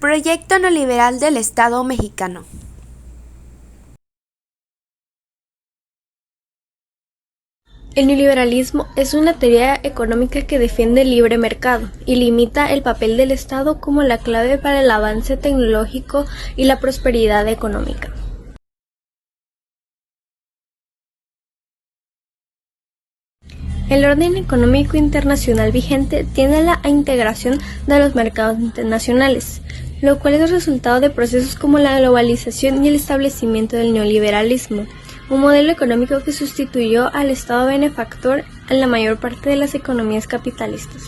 Proyecto neoliberal del Estado mexicano. El neoliberalismo es una teoría económica que defiende el libre mercado y limita el papel del Estado como la clave para el avance tecnológico y la prosperidad económica. El orden económico internacional vigente tiende a la integración de los mercados internacionales, lo cual es el resultado de procesos como la globalización y el establecimiento del neoliberalismo, un modelo económico que sustituyó al Estado benefactor en la mayor parte de las economías capitalistas.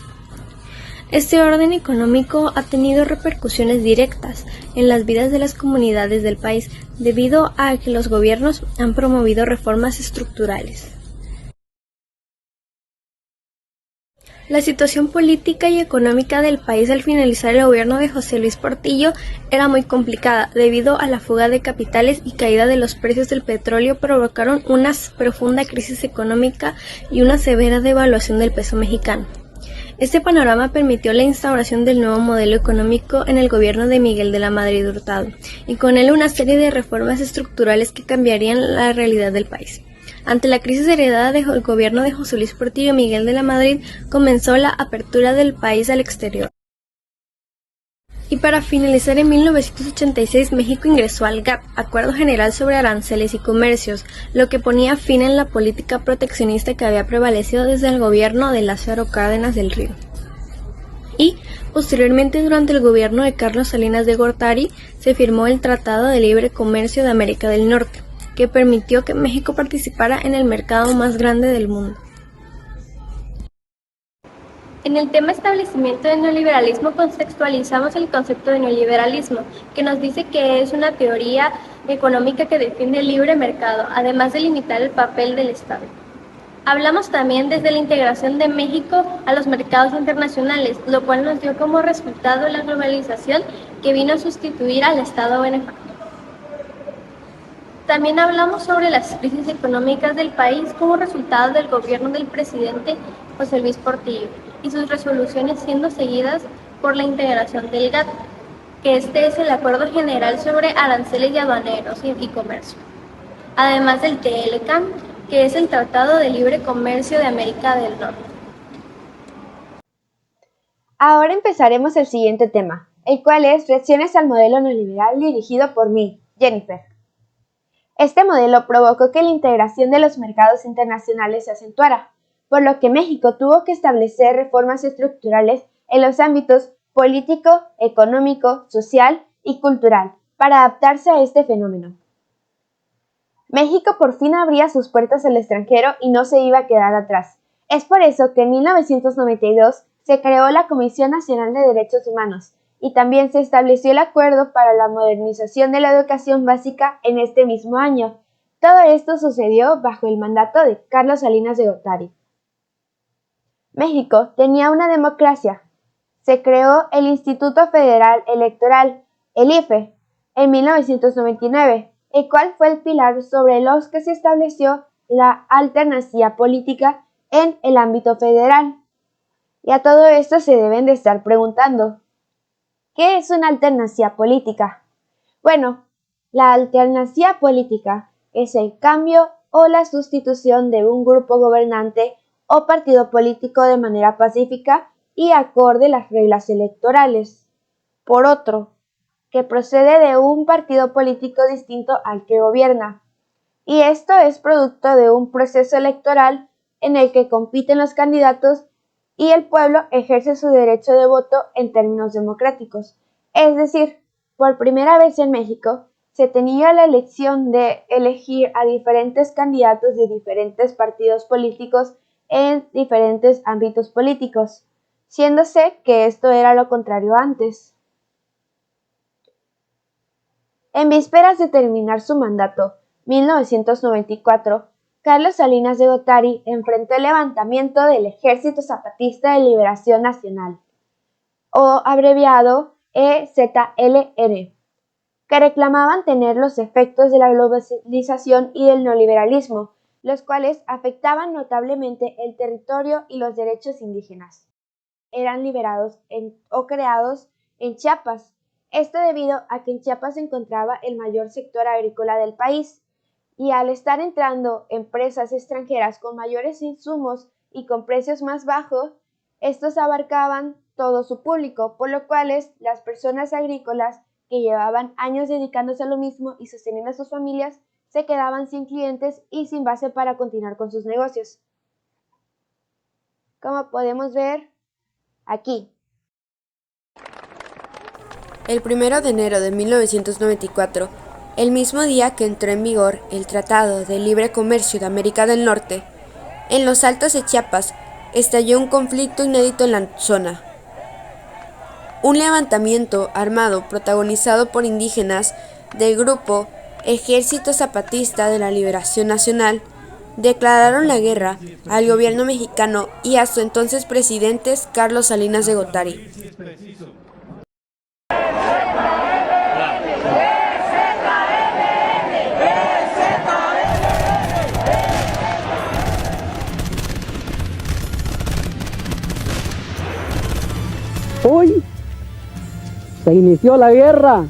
Este orden económico ha tenido repercusiones directas en las vidas de las comunidades del país debido a que los gobiernos han promovido reformas estructurales. La situación política y económica del país al finalizar el gobierno de José Luis Portillo era muy complicada debido a la fuga de capitales y caída de los precios del petróleo provocaron una profunda crisis económica y una severa devaluación del peso mexicano. Este panorama permitió la instauración del nuevo modelo económico en el gobierno de Miguel de la Madrid Hurtado y con él una serie de reformas estructurales que cambiarían la realidad del país. Ante la crisis heredada del gobierno de José Luis Portillo, Miguel de la Madrid comenzó la apertura del país al exterior. Y para finalizar, en 1986 México ingresó al GATT, Acuerdo General sobre Aranceles y Comercios, lo que ponía fin en la política proteccionista que había prevalecido desde el gobierno de Lázaro Cárdenas del Río. Y, posteriormente, durante el gobierno de Carlos Salinas de Gortari, se firmó el Tratado de Libre Comercio de América del Norte, que permitió que México participara en el mercado más grande del mundo. En el tema establecimiento del neoliberalismo contextualizamos el concepto de neoliberalismo, que nos dice que es una teoría económica que defiende el libre mercado, además de limitar el papel del Estado. Hablamos también desde la integración de México a los mercados internacionales, lo cual nos dio como resultado la globalización que vino a sustituir al Estado benefactor. También hablamos sobre las crisis económicas del país como resultado del gobierno del presidente José Luis Portillo y sus resoluciones siendo seguidas por la integración del GATT, que este es el Acuerdo General sobre Aranceles y Aduaneros y Comercio, además del TLCAN, que es el Tratado de Libre Comercio de América del Norte. Ahora empezaremos el siguiente tema, el cual es reacciones al modelo neoliberal dirigido por mí, Jennifer. Este modelo provocó que la integración de los mercados internacionales se acentuara, por lo que México tuvo que establecer reformas estructurales en los ámbitos político, económico, social y cultural para adaptarse a este fenómeno. México por fin abría sus puertas al extranjero y no se iba a quedar atrás. Es por eso que en 1992 se creó la Comisión Nacional de Derechos Humanos y también se estableció el acuerdo para la modernización de la educación básica en este mismo año. Todo esto sucedió bajo el mandato de Carlos Salinas de Gortari. México tenía una democracia. Se creó el Instituto Federal Electoral, el IFE, en 1999, el cual fue el pilar sobre los que se estableció la alternancia política en el ámbito federal. Y a todo esto se deben de estar preguntando, ¿qué es una alternancia política? Bueno, la alternancia política es el cambio o la sustitución de un grupo gobernante o partido político de manera pacífica y acorde a las reglas electorales, por otro, que procede de un partido político distinto al que gobierna. Y esto es producto de un proceso electoral en el que compiten los candidatos y el pueblo ejerce su derecho de voto en términos democráticos. Es decir, por primera vez en México, se tenía la elección de elegir a diferentes candidatos de diferentes partidos políticos en diferentes ámbitos políticos, siéndose que esto era lo contrario antes. En vísperas de terminar su mandato, 1994, Carlos Salinas de Gortari enfrentó el levantamiento del Ejército Zapatista de Liberación Nacional, o abreviado EZLN, que reclamaban tener los efectos de la globalización y del neoliberalismo, los cuales afectaban notablemente el territorio y los derechos indígenas. Eran liberados o creados en Chiapas Esto debido a que en Chiapas se encontraba el mayor sector agrícola del país, y al estar entrando empresas extranjeras con mayores insumos y con precios más bajos, estos abarcaban todo su público, por lo cual las personas agrícolas que llevaban años dedicándose a lo mismo y sosteniendo a sus familias se quedaban sin clientes y sin base para continuar con sus negocios. Como podemos ver aquí. El 1 de enero de 1994, el mismo día que entró en vigor el Tratado de Libre Comercio de América del Norte, en los Altos de Chiapas estalló un conflicto inédito en la zona. Un levantamiento armado protagonizado por indígenas del grupo Ejército Zapatista de la Liberación Nacional declararon la guerra al gobierno mexicano y a su entonces presidente Carlos Salinas de Gortari. Hoy se inició la guerra,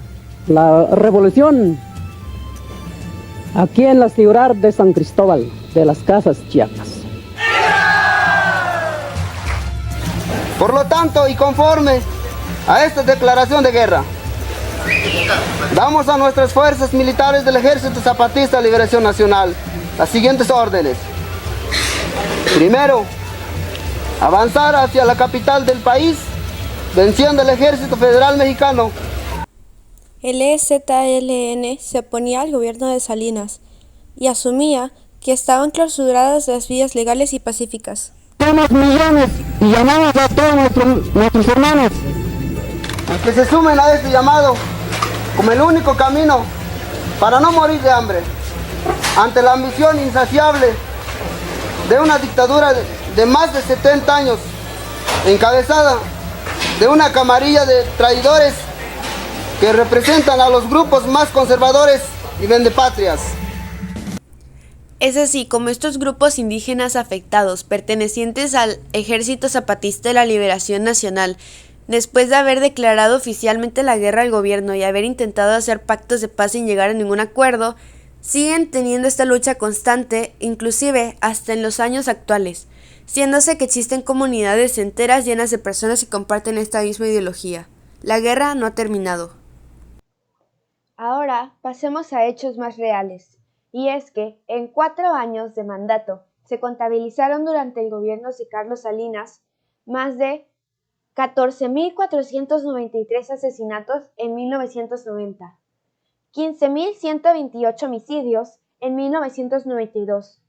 la revolución, aquí en la ciudad de San Cristóbal de las Casas, Chiapas. Por lo tanto, y conforme a esta declaración de guerra, damos a nuestras fuerzas militares del Ejército Zapatista de Liberación Nacional las siguientes órdenes. Primero, avanzar hacia la capital del país, venciendo al Ejército Federal Mexicano. El EZLN se oponía al gobierno de Salinas y asumía que estaban clausuradas las vías legales y pacíficas. Somos millones y llamamos a todos nuestros hermanos A que se sumen a este llamado como el único camino para no morir de hambre, ante la ambición insaciable de una dictadura de más de 70 años, encabezada de una camarilla de traidores que representan a los grupos más conservadores y vendepatrias. Es así como estos grupos indígenas afectados, pertenecientes al Ejército Zapatista de la Liberación Nacional, después de haber declarado oficialmente la guerra al gobierno y haber intentado hacer pactos de paz sin llegar a ningún acuerdo, siguen teniendo esta lucha constante, inclusive hasta en los años actuales, siéndose que existen comunidades enteras llenas de personas que comparten esta misma ideología. La guerra no ha terminado. Ahora pasemos a hechos más reales, y es que en 4 años de mandato se contabilizaron durante el gobierno de Carlos Salinas más de 14.493 asesinatos en 1990, 15.128 homicidios en 1992,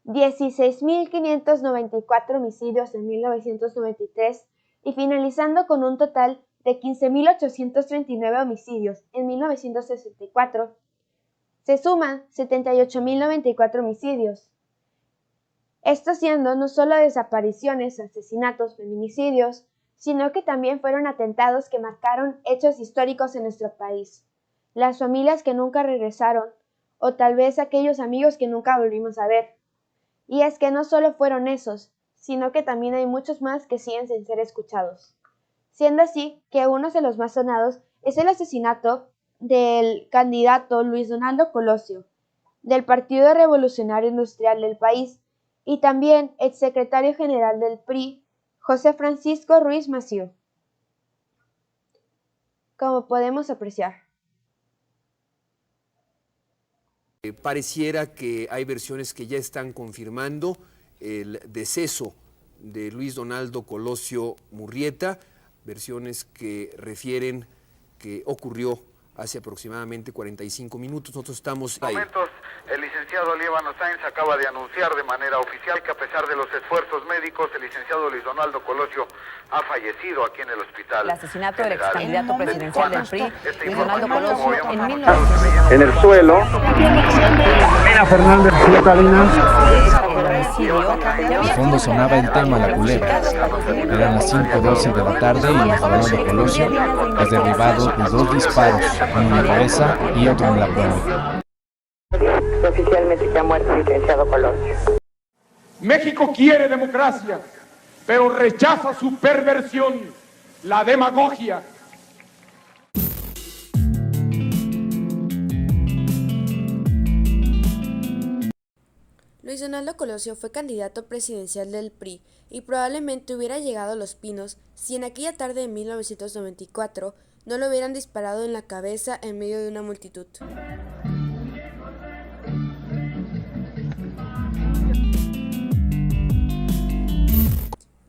16.594 homicidios en 1993 y finalizando con un total de 15.839 homicidios en 1964, se suman 78.094 homicidios. Esto siendo no solo desapariciones, asesinatos, feminicidios, sino que también fueron atentados que marcaron hechos históricos en nuestro país. Las familias que nunca regresaron, o tal vez aquellos amigos que nunca volvimos a ver. Y es que no solo fueron esos, sino que también hay muchos más que siguen sin ser escuchados. Siendo así que uno de los más sonados es el asesinato del candidato Luis Donaldo Colosio, del Partido Revolucionario Industrial del país, y también el secretario general del PRI, José Francisco Ruiz Massieu. Como podemos apreciar. Pareciera que hay versiones que ya están confirmando el deceso de Luis Donaldo Colosio Murrieta, versiones que refieren que ocurrió hace aproximadamente 45 minutos. Nosotros estamos ahí. El licenciado Líbano Sáenz acaba de anunciar de manera oficial que a pesar de los esfuerzos médicos, el licenciado Luis Donaldo Colosio ha fallecido aquí en el hospital. El asesinato del ex candidato presidencial del PRI, Luis Donaldo Colosio, en En el suelo. Mira Fernández, De fondo sonaba el tema La Culebra. Eran las 5:12 de la tarde y Luis Donaldo Colosio es derribado de 2 disparos, uno en la cabeza y otro en el abdomen. Oficialmente que ha muerto el licenciado Colosio. México quiere democracia, pero rechaza su perversión, la demagogia. Luis Donaldo Colosio fue candidato presidencial del PRI y probablemente hubiera llegado a Los Pinos si en aquella tarde de 1994 no lo hubieran disparado en la cabeza en medio de una multitud.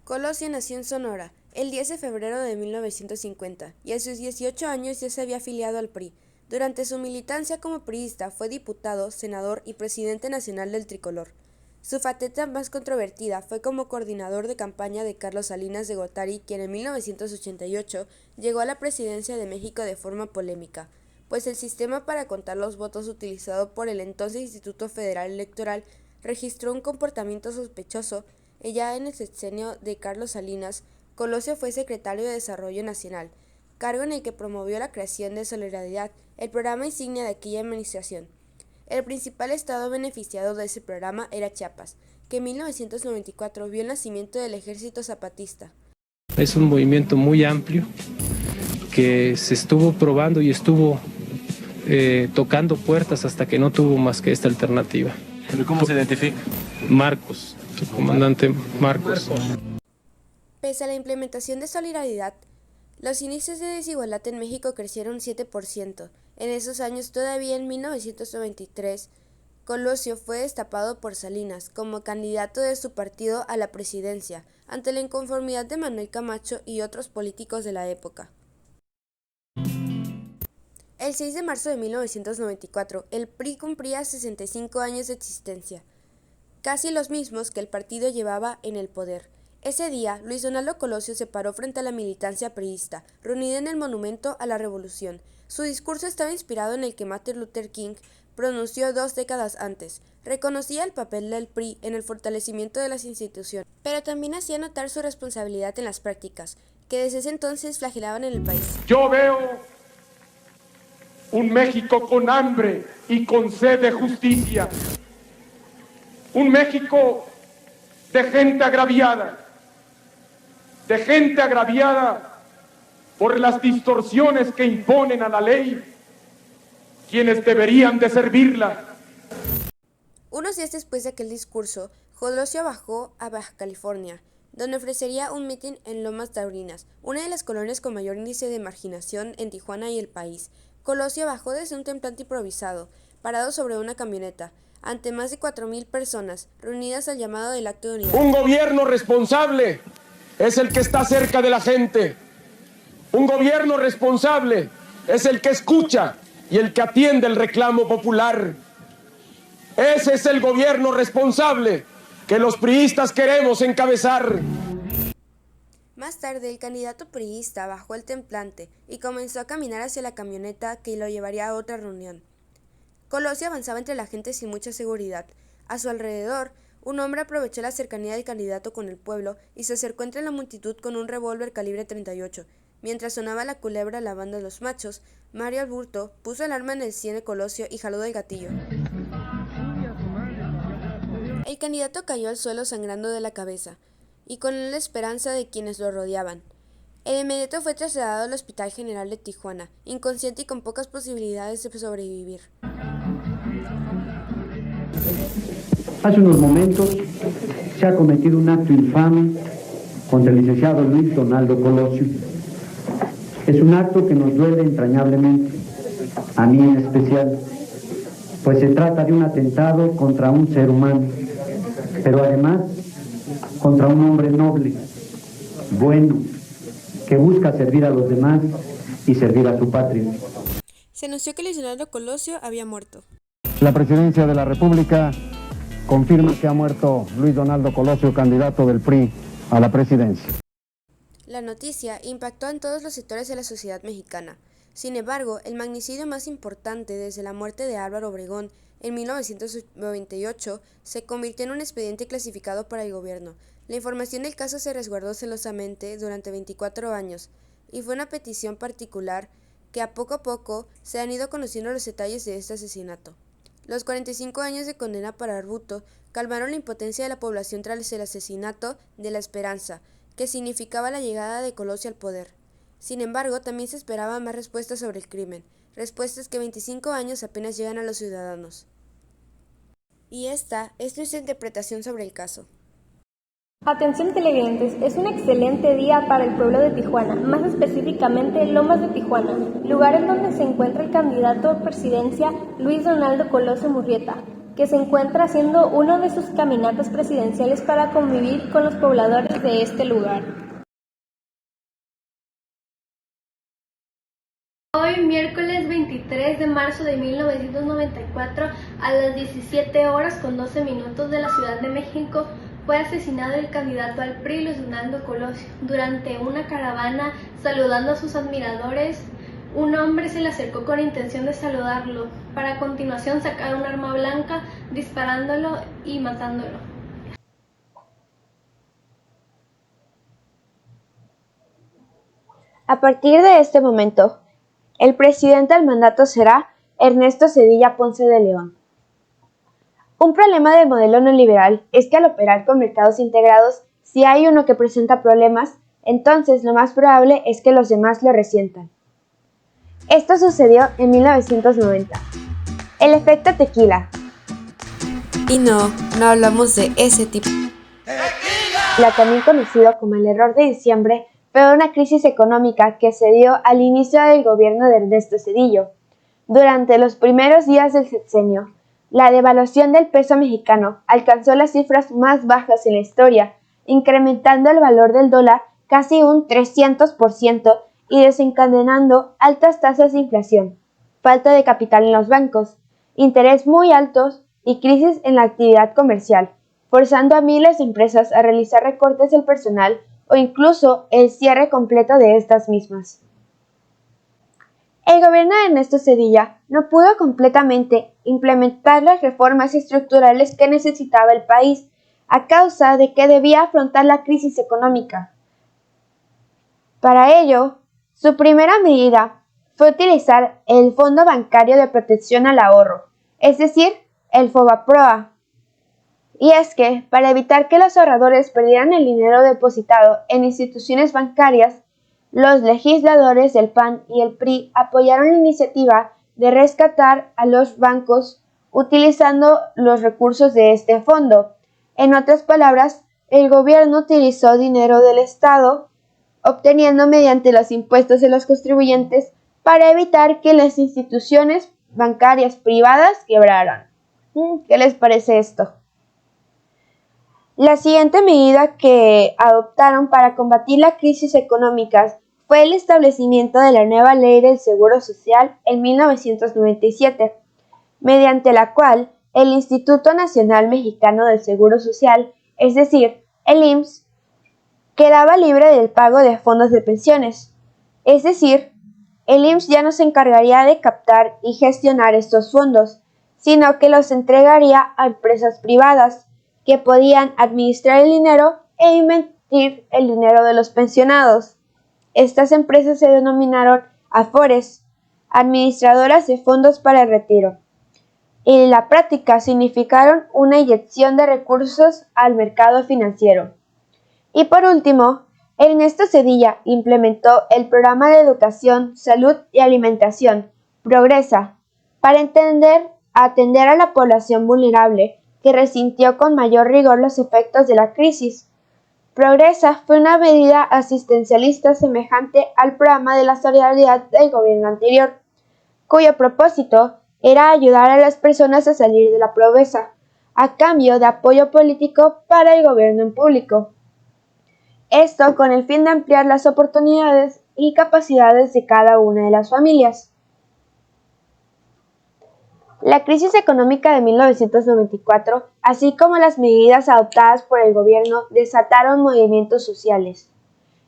Colosio nació en Sonora el 10 de febrero de 1950 y a sus 18 años ya se había afiliado al PRI. Durante su militancia como priista fue diputado, senador y presidente nacional del Tricolor. Su faceta más controvertida fue como coordinador de campaña de Carlos Salinas de Gortari, quien en 1988 llegó a la presidencia de México de forma polémica, pues el sistema para contar los votos utilizado por el entonces Instituto Federal Electoral registró un comportamiento sospechoso. Ya en el sexenio de Carlos Salinas, Colosio fue secretario de Desarrollo Nacional, cargo en el que promovió la creación de Solidaridad, el programa insignia de aquella administración. El principal estado beneficiado de ese programa era Chiapas, que en 1994 vio el nacimiento del Ejército Zapatista. Es un movimiento muy amplio que se estuvo probando y estuvo tocando puertas hasta que no tuvo más que esta alternativa. ¿Pero cómo se identifica? Marcos, el comandante Marcos. Pese a la implementación de Solidaridad, los índices de desigualdad en México crecieron 7%. En esos años, todavía en 1993, Colosio fue destapado por Salinas como candidato de su partido a la presidencia, ante la inconformidad de Manuel Camacho y otros políticos de la época. El 6 de marzo de 1994, el PRI cumplía 65 años de existencia, casi los mismos que el partido llevaba en el poder. Ese día, Luis Donaldo Colosio se paró frente a la militancia priista, reunida en el Monumento a la Revolución. Su discurso estaba inspirado en el que Martin Luther King pronunció 2 décadas antes. Reconocía el papel del PRI en el fortalecimiento de las instituciones, pero también hacía notar su responsabilidad en las prácticas, que desde ese entonces flagelaban en el país. Yo veo un México con hambre y con sed de justicia. Un México de gente agraviada por las distorsiones que imponen a la ley quienes deberían de servirla. Unos días después de aquel discurso, Colosio viajó a Baja California, donde ofrecería un mitin en Lomas Taurinas, una de las colonias con mayor índice de marginación en Tijuana y el país. Colosio bajó desde un templete improvisado, parado sobre una camioneta, ante más de 4,000 personas, reunidas al llamado del acto de unidad. Un gobierno responsable es el que está cerca de la gente. Un gobierno responsable es el que escucha y el que atiende el reclamo popular. Ese es el gobierno responsable que los priistas queremos encabezar. Más tarde, el candidato priista bajó el templete y comenzó a caminar hacia la camioneta que lo llevaría a otra reunión. Colosio avanzaba entre la gente sin mucha seguridad. A su alrededor, un hombre aprovechó la cercanía del candidato con el pueblo y se acercó entre la multitud con un revólver calibre 38. Mientras sonaba la culebra La Banda de los Machos, Mario Alburto puso el arma en el sien de Colosio y jaló del gatillo. El candidato cayó al suelo sangrando de la cabeza, y con él la esperanza de quienes lo rodeaban. De inmediato fue trasladado al Hospital General de Tijuana, inconsciente y con pocas posibilidades de sobrevivir. Hace unos momentos se ha cometido un acto infame contra el licenciado Luis Donaldo Colosio. Es un acto que nos duele entrañablemente, a mí en especial, pues se trata de un atentado contra un ser humano, pero además contra un hombre noble, bueno, que busca servir a los demás y servir a su patria. Se anunció que Luis Donaldo Colosio había muerto. La Presidencia de la República confirma que ha muerto Luis Donaldo Colosio, candidato del PRI a la presidencia. La noticia impactó en todos los sectores de la sociedad mexicana. Sin embargo, el magnicidio más importante desde la muerte de Álvaro Obregón en 1998 se convirtió en un expediente clasificado para el gobierno. La información del caso se resguardó celosamente durante 24 años y fue una petición particular que a poco se han ido conociendo los detalles de este asesinato. Los 45 años de condena para Arbuto calmaron la impotencia de la población tras el asesinato de La Esperanza, que significaba la llegada de Colosio al poder. Sin embargo, también se esperaban más respuestas sobre el crimen, respuestas que 25 años apenas llegan a los ciudadanos. Y esta es nuestra interpretación sobre el caso. Atención televidentes, es un excelente día para el pueblo de Tijuana, más específicamente Lomas de Tijuana, lugar en donde se encuentra el candidato a presidencia Luis Donaldo Colosio Murrieta, que se encuentra haciendo uno de sus caminatas presidenciales para convivir con los pobladores de este lugar. Hoy, miércoles 23 de marzo de 1994, a las 17 horas con 12 minutos de la Ciudad de México, fue asesinado el candidato al PRI, Luis Donaldo Colosio. Durante una caravana, saludando a sus admiradores, un hombre se le acercó con intención de saludarlo, para a continuación sacar un arma blanca, disparándolo y matándolo. A partir de este momento, el presidente del mandato será Ernesto Zedillo Ponce de León. Un problema del modelo neoliberal es que al operar con mercados integrados, si hay uno que presenta problemas, entonces lo más probable es que los demás lo resientan. Esto sucedió en 1990. El efecto tequila. Y no hablamos de ese tipo. La también conocido como el error de diciembre, fue una crisis económica que se dio al inicio del gobierno de Ernesto Zedillo. Durante los primeros días del sexenio, la devaluación del peso mexicano alcanzó las cifras más bajas en la historia, incrementando el valor del dólar casi un 300% y desencadenando altas tasas de inflación, falta de capital en los bancos, interés muy altos y crisis en la actividad comercial, forzando a miles de empresas a realizar recortes del personal o incluso el cierre completo de estas mismas. El gobierno de Ernesto Zedillo no pudo completamente implementar las reformas estructurales que necesitaba el país a causa de que debía afrontar la crisis económica. Para ello, su primera medida fue utilizar el Fondo Bancario de Protección al Ahorro, es decir, el FOBAPROA. Y es que, para evitar que los ahorradores perdieran el dinero depositado en instituciones bancarias, los legisladores del PAN y el PRI apoyaron la iniciativa de rescatar a los bancos utilizando los recursos de este fondo. En otras palabras, el gobierno utilizó dinero del Estado, obteniendo mediante los impuestos de los contribuyentes para evitar que las instituciones bancarias privadas quebraran. ¿Qué les parece esto? La siguiente medida que adoptaron para combatir la crisis económica fue el establecimiento de la nueva Ley del Seguro Social en 1997, mediante la cual el Instituto Nacional Mexicano del Seguro Social, es decir, el IMSS, quedaba libre del pago de fondos de pensiones. Es decir, el IMSS ya no se encargaría de captar y gestionar estos fondos, sino que los entregaría a empresas privadas que podían administrar el dinero e invertir el dinero de los pensionados. Estas empresas se denominaron AFORES, Administradoras de Fondos para el Retiro, y en la práctica significaron una inyección de recursos al mercado financiero. Y por último, Ernesto Zedillo implementó el Programa de Educación, Salud y Alimentación, Progresa, para atender a la población vulnerable que resintió con mayor rigor los efectos de la crisis. Progresa fue una medida asistencialista semejante al programa de la solidaridad del gobierno anterior, cuyo propósito era ayudar a las personas a salir de la pobreza, a cambio de apoyo político para el gobierno en público. Esto con el fin de ampliar las oportunidades y capacidades de cada una de las familias. La crisis económica de 1994, así como las medidas adoptadas por el gobierno, desataron movimientos sociales.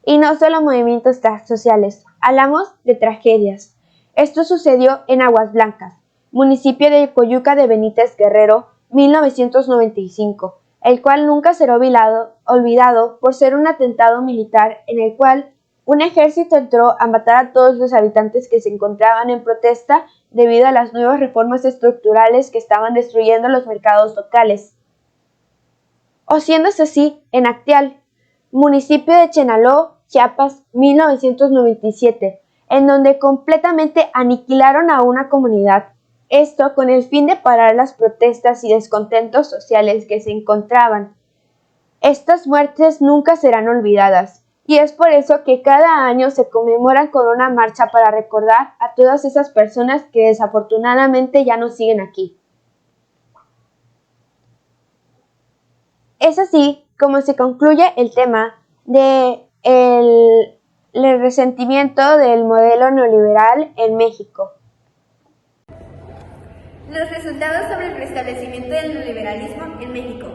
Y no solo movimientos sociales, hablamos de tragedias. Esto sucedió en Aguas Blancas, municipio de Coyuca de Benítez Guerrero, 1995, el cual nunca será olvidado por ser un atentado militar en el cual un ejército entró a matar a todos los habitantes que se encontraban en protesta debido a las nuevas reformas estructurales que estaban destruyendo los mercados locales. O siéndose así, en Acteal, municipio de Chenaló, Chiapas, 1997, en donde completamente aniquilaron a una comunidad, Esto con el fin de parar las protestas y descontentos sociales que se encontraban. Estas muertes nunca serán olvidadas, y es por eso que cada año se conmemoran con una marcha para recordar a todas esas personas que desafortunadamente ya no siguen aquí. Es así como se concluye el tema de el resentimiento del modelo neoliberal en México. Los resultados sobre el restablecimiento del neoliberalismo en México.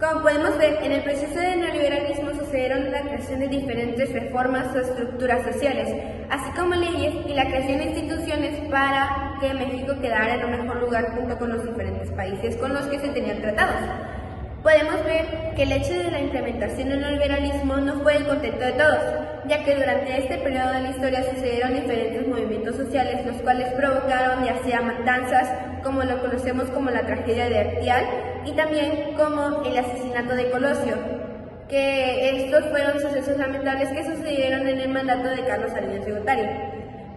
Como podemos ver, en el proceso del neoliberalismo sucedieron la creación de diferentes reformas o estructuras sociales, así como leyes y la creación de instituciones para que México quedara en un mejor lugar junto con los diferentes países con los que se tenían tratados. Podemos ver que el hecho de la implementación del neoliberalismo no fue el contento de todos, ya que durante este periodo de la historia sucedieron diferentes movimientos sociales, los cuales provocaron ya sea matanzas, como lo conocemos como la tragedia de Actial, y también como el asesinato de Colosio, que estos fueron sucesos lamentables que sucedieron en el mandato de Carlos Salinas de Gortari.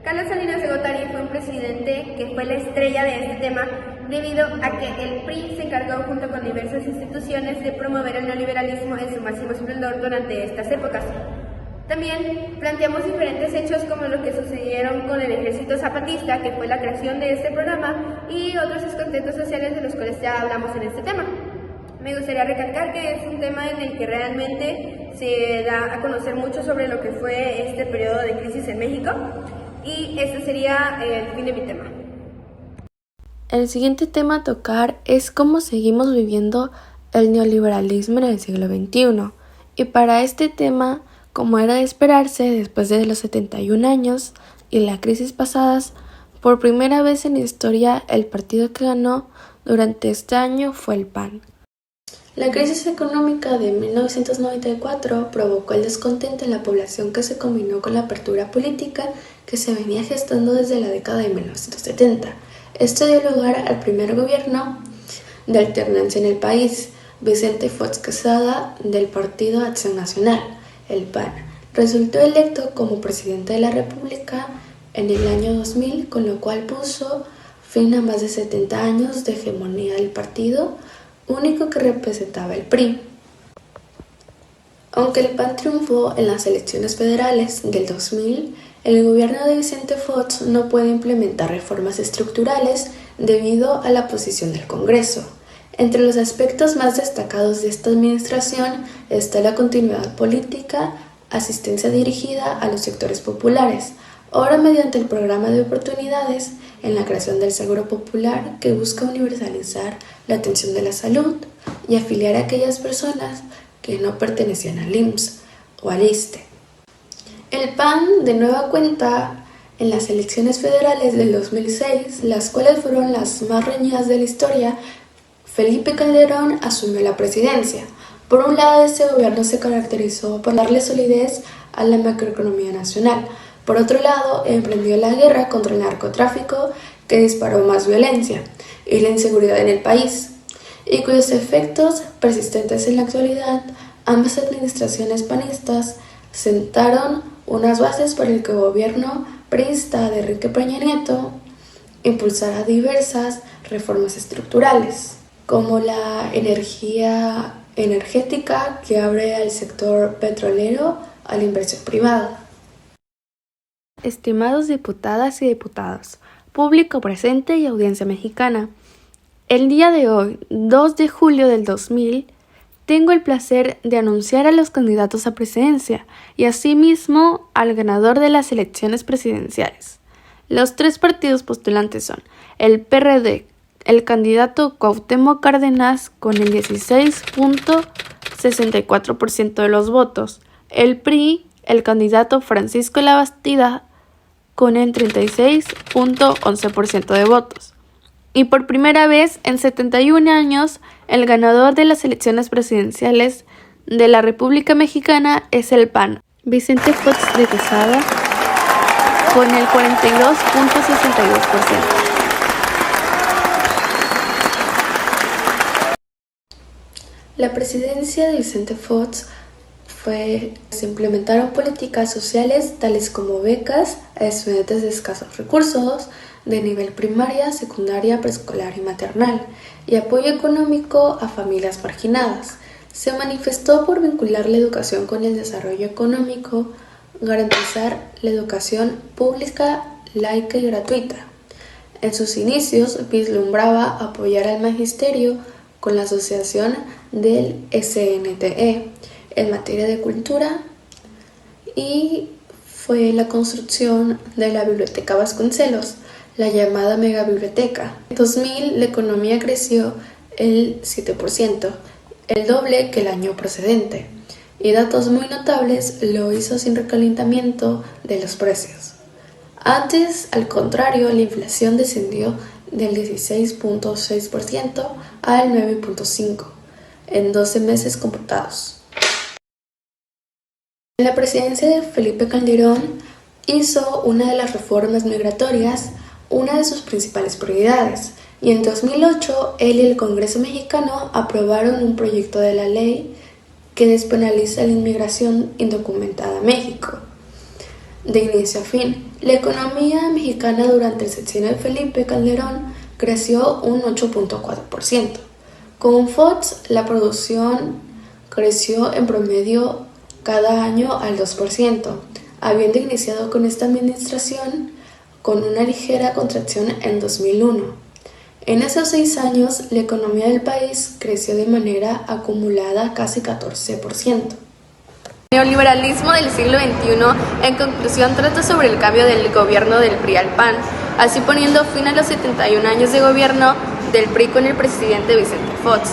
Carlos Salinas de Gortari fue un presidente que fue la estrella de este tema debido a que el PRI se encargó junto con diversas instituciones de promover el neoliberalismo en su máximo esplendor durante estas épocas. También planteamos diferentes hechos como lo que sucedieron con el ejército zapatista, que fue la creación de este programa, y otros descontentos sociales de los cuales ya hablamos en este tema. Me gustaría recalcar que es un tema en el que realmente se da a conocer mucho sobre lo que fue este periodo de crisis en México, y este sería el fin de mi tema. El siguiente tema a tocar es cómo seguimos viviendo el neoliberalismo en el siglo XXI. Y para este tema, como era de esperarse, después de los 71 años y la crisis pasadas, por primera vez en la historia el partido que ganó durante este año fue el PAN. La crisis económica de 1994 provocó el descontento en la población que se combinó con la apertura política que se venía gestando desde la década de 1970. Esto dio lugar al primer gobierno de alternancia en el país, Vicente Fox Quesada, del Partido Acción Nacional, el PAN. Resultó electo como presidente de la República en el año 2000, con lo cual puso fin a más de 70 años de hegemonía del partido, único que representaba el PRI. Aunque el PAN triunfó en las elecciones federales del 2000, el gobierno de Vicente Fox no puede implementar reformas estructurales debido a la posición del Congreso. Entre los aspectos más destacados de esta administración está la continuidad política, asistencia dirigida a los sectores populares, ahora mediante el programa de oportunidades en la creación del Seguro Popular, que busca universalizar la atención de la salud y afiliar a aquellas personas que no pertenecían al IMSS o al ISSSTE. El PAN de nueva cuenta en las elecciones federales del 2006, las cuales fueron las más reñidas de la historia, Felipe Calderón asumió la presidencia. Por un lado, este gobierno se caracterizó por darle solidez a la macroeconomía nacional. Por otro lado, emprendió la guerra contra el narcotráfico, que disparó más violencia y la inseguridad en el país, y cuyos efectos persistentes en la actualidad. Ambas administraciones panistas sentaron unas bases para el que el gobierno priista de Enrique Peña Nieto impulsará diversas reformas estructurales, como la energética, que abre al sector petrolero a la inversión privada. Estimados diputadas y diputados, público presente y audiencia mexicana, el día de hoy, 2 de julio del 2000, tengo el placer de anunciar a los candidatos a presidencia y asimismo al ganador de las elecciones presidenciales. Los 3 partidos postulantes son el PRD, el candidato Cuauhtémoc Cárdenas con el 16.64% de los votos, el PRI, el candidato Francisco Labastida con el 36.11% de votos. Y por primera vez en 71 años, el ganador de las elecciones presidenciales de la República Mexicana es el PAN, Vicente Fox de Quesada, con el 42.62%. La presidencia de Vicente Fox se implementaron políticas sociales tales como becas a estudiantes de escasos recursos, de nivel primaria, secundaria, preescolar y maternal, y apoyo económico a familias marginadas. Se manifestó por vincular la educación con el desarrollo económico, garantizar la educación pública, laica y gratuita. En sus inicios vislumbraba apoyar al magisterio con la asociación del SNTE en materia de cultura y fue la construcción de la Biblioteca Vasconcelos, la llamada megabiblioteca. En 2000 la economía creció el 7%, el doble que el año precedente, y datos muy notables lo hizo sin recalentamiento de los precios. Antes, al contrario, la inflación descendió del 16.6% al 9.5% en 12 meses computados. En la presidencia de Felipe Calderón hizo una de las reformas migratorias una de sus principales prioridades, y en 2008 él y el Congreso mexicano aprobaron un proyecto de la ley que despenaliza la inmigración indocumentada a México. De inicio a fin, la economía mexicana durante el sexenio de Felipe Calderón creció un 8.4%. Con Fox, la producción creció en promedio cada año al 2%, habiendo iniciado con esta administración con una ligera contracción en 2001. En esos 6 años, la economía del país creció de manera acumulada casi 14%. El neoliberalismo del siglo XXI, en conclusión, trata sobre el cambio del gobierno del PRI al PAN, así poniendo fin a los 71 años de gobierno del PRI con el presidente Vicente Fox.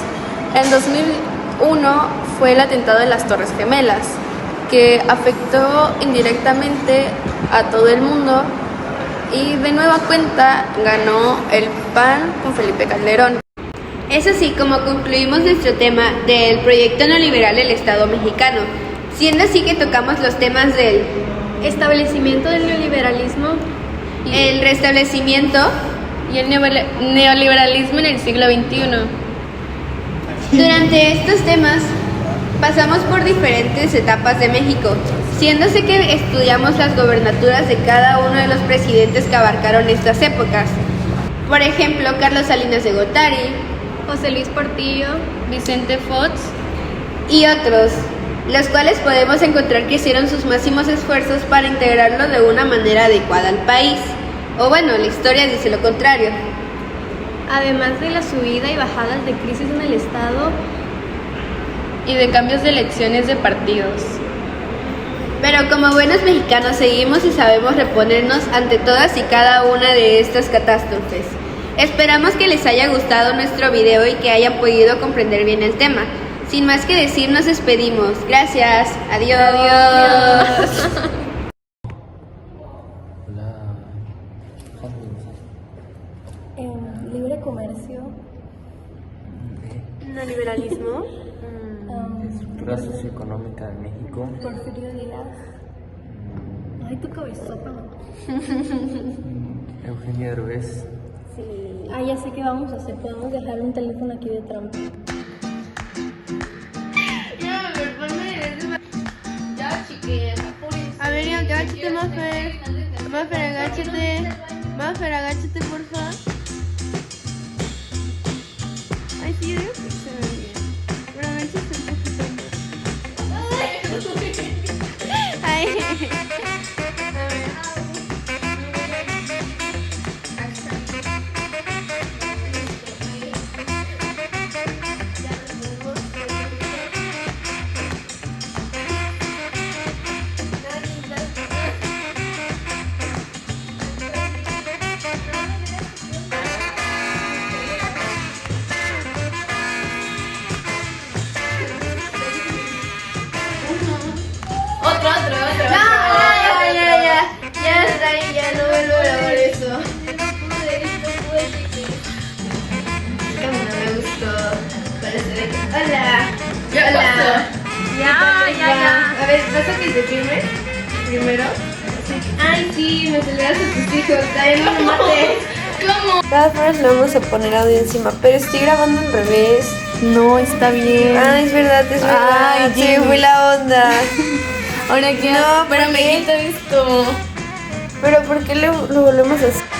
En 2001 fue el atentado de las Torres Gemelas, que afectó indirectamente a todo el mundo, y de nueva cuenta ganó el PAN con Felipe Calderón. Es así como concluimos nuestro tema del proyecto neoliberal del Estado mexicano, siendo así que tocamos los temas del establecimiento del neoliberalismo, el restablecimiento y el neoliberalismo en el siglo XXI. Durante estos temas pasamos por diferentes etapas de México, siéndose que estudiamos las gobernaturas de cada uno de los presidentes que abarcaron estas épocas. Por ejemplo, Carlos Salinas de Gortari, José Luis Portillo, Vicente Fox y otros, los cuales podemos encontrar que hicieron sus máximos esfuerzos para integrarlo de una manera adecuada al país. O bueno, la historia dice lo contrario. Además de la subida y bajadas de crisis en el Estado y de cambios de elecciones de partidos. Pero como buenos mexicanos seguimos y sabemos reponernos ante todas y cada una de estas catástrofes. Esperamos que les haya gustado nuestro video y que hayan podido comprender bien el tema. Sin más que decir, nos despedimos. Gracias. Adiós. Adiós. Libre comercio. Neoliberalismo. Estructura socioeconómica de México. Porfirio Díaz. Ay, tu cabezota. Eugenio Derbez. Sí. Ah, ya sé qué vamos a hacer. Podemos dejar un teléfono aquí de Trump. A ver, agáchate, Mafer. Mafer, agáchate. Mafer, agáchate, porfa. Ay, sí, yo digo que se ve bien. Pero agáchate un poquito. Ay. A ver. Ya está ahí, ya no vuelvo a grabar eso. No me gustó. Hola. Hola. Ya. A ver, ¿vas a que se firme? Primero. Ay, sí, me celebras a tus hijos. Todavía no me mates. ¿Cómo? De todas formas le vamos a poner audio encima, pero estoy grabando al revés. No, está bien. Ah, es verdad, es verdad. Ay, sí, fue la onda. Ahora qué. No, pero me quito esto. Pero ¿por qué lo volvemos a hacer?